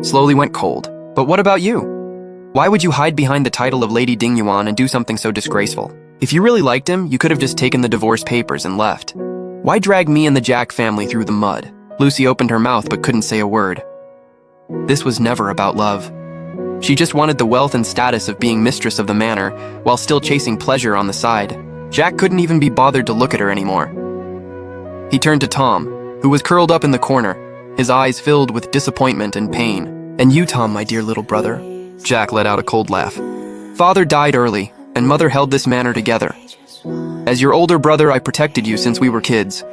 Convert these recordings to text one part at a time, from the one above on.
slowly went cold. But what about you? Why would you hide behind the title of Lady Dingyuan and do something so disgraceful? If you really liked him, you could have just taken the divorce papers and left. Why drag me and the Jack family through the mud? Lucy opened her mouth but couldn't say a word. This was never about love. She just wanted the wealth and status of being mistress of the manor, while still chasing pleasure on the side. Jack couldn't even be bothered to look at her anymore. He turned to Tom, who was curled up in the corner, his eyes filled with disappointment and pain. "And you, Tom, my dear little brother?" Jack let out a cold laugh. "Father died early, and Mother held this manor together. As your older brother, I protected you since we were kids.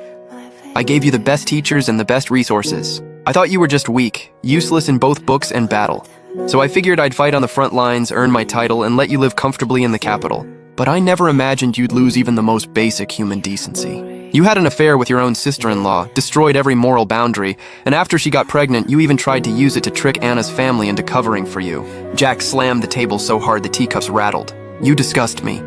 I gave you the best teachers and the best resources. I thought you were just weak, useless in both books and battle. So I figured I'd fight on the front lines, earn my title, and let you live comfortably in the capital. But I never imagined you'd lose even the most basic human decency. You had an affair with your own sister-in-law, destroyed every moral boundary, and after she got pregnant, you even tried to use it to trick Anna's family into covering for you." Jack slammed the table so hard the teacups rattled. "You disgust me.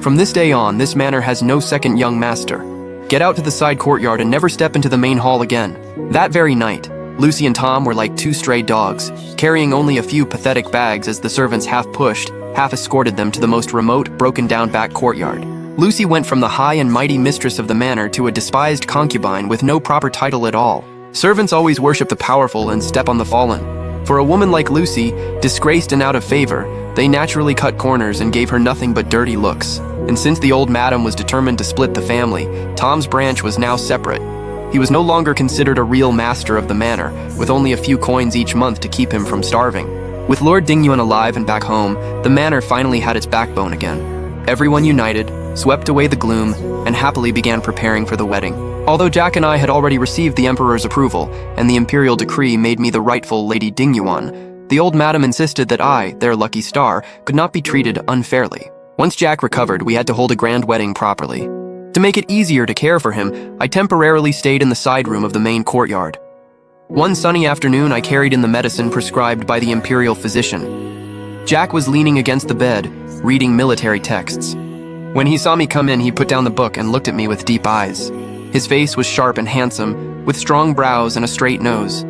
From this day on, this manor has no second young master. Get out to the side courtyard and never step into the main hall again." That very night, Lucy and Tom were like two stray dogs, carrying only a few pathetic bags as the servants half pushed, half escorted them to the most remote, broken-down back courtyard. Lucy went from the high and mighty mistress of the manor to a despised concubine with no proper title at all. Servants always worship the powerful and step on the fallen. For a woman like Lucy, disgraced and out of favor, they naturally cut corners and gave her nothing but dirty looks. And since the old madam was determined to split the family, Tom's branch was now separate. He was no longer considered a real master of the manor, with only a few coins each month to keep him from starving. With Lord Dingyuan alive and back home, the manor finally had its backbone again. Everyone united, swept away the gloom, and happily began preparing for the wedding. Although Jack and I had already received the Emperor's approval, and the imperial decree made me the rightful Lady Dingyuan, the old madam insisted that I, their lucky star, could not be treated unfairly. Once Jack recovered, we had to hold a grand wedding properly. To make it easier to care for him, I temporarily stayed in the side room of the main courtyard. One sunny afternoon, I carried in the medicine prescribed by the imperial physician. Jack was leaning against the bed, reading military texts. When he saw me come in, he put down the book and looked at me with deep eyes. His face was sharp and handsome, with strong brows and a straight nose.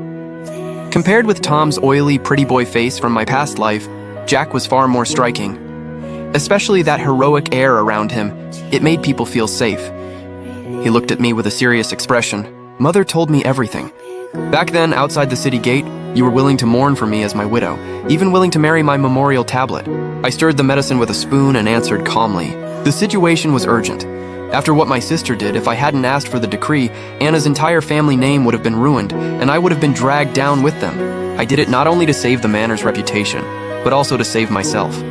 Compared with Tom's oily, pretty boy face from my past life, Jack was far more striking. Especially that heroic air around him, it made people feel safe. He looked at me with a serious expression. "Mother told me everything. Back then, outside the city gate, you were willing to mourn for me as my widow, even willing to marry my memorial tablet." I stirred the medicine with a spoon and answered calmly. The situation was urgent. After what my sister did, if I hadn't asked for the decree, Anna's entire family name would have been ruined, and I would have been dragged down with them. I did it not only to save the manor's reputation, but also to save myself.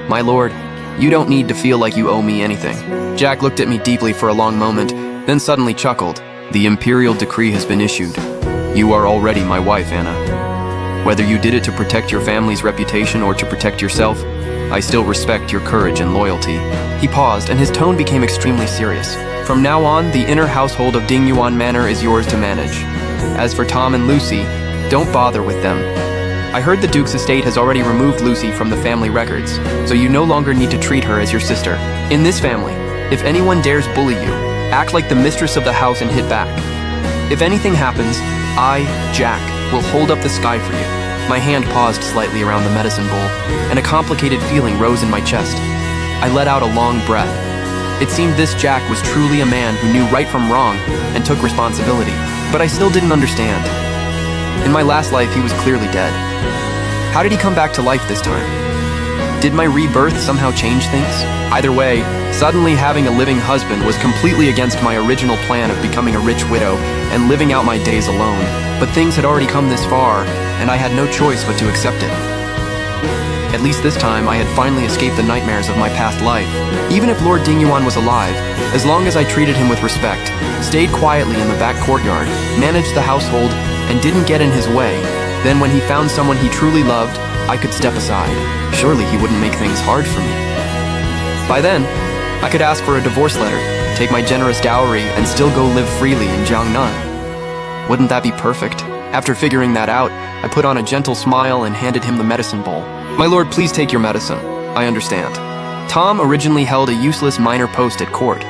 "My lord, you don't need to feel like you owe me anything." Jack looked at me deeply for a long moment, then suddenly chuckled. "The imperial decree has been issued. You are already my wife, Anna. Whether you did it to protect your family's reputation or to protect yourself, I still respect your courage and loyalty." He paused, and his tone became extremely serious. "From now on, the inner household of Dingyuan Manor is yours to manage. As for Tom and Lucy, don't bother with them. I heard the Duke's estate has already removed Lucy from the family records, so you no longer need to treat her as your sister. In this family, if anyone dares bully you, act like the mistress of the house and hit back. If anything happens, I, Jack, will hold up the sky for you." My hand paused slightly around the medicine bowl, and a complicated feeling rose in my chest. I let out a long breath. It seemed this Jack was truly a man who knew right from wrong and took responsibility, but I still didn't understand. In my last life, he was clearly dead. How did he come back to life this time? Did my rebirth somehow change things? Either way, suddenly having a living husband was completely against my original plan of becoming a rich widow and living out my days alone. But things had already come this far, and I had no choice but to accept it. At least this time, I had finally escaped the nightmares of my past life. Even if Lord Dingyuan was alive, as long as I treated him with respect, stayed quietly in the back courtyard, managed the household, and didn't get in his way, then when he found someone he truly loved, I could step aside. Surely he wouldn't make things hard for me. By then, I could ask for a divorce letter, take my generous dowry, and still go live freely in Jiangnan. Wouldn't that be perfect? After figuring that out, I put on a gentle smile and handed him the medicine bowl. "My lord, please take your medicine. I understand." Tom originally held a useless minor post at court.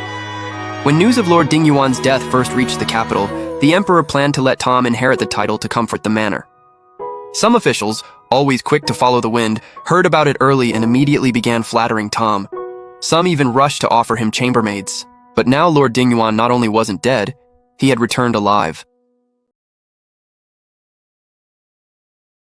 When news of Lord Dingyuan's death first reached the capital, the emperor planned to let Tom inherit the title to comfort the manor. Some officials, always quick to follow the wind, heard about it early and immediately began flattering Tom. Some even rushed to offer him chambermaids. But now Lord Dingyuan not only wasn't dead, he had returned alive.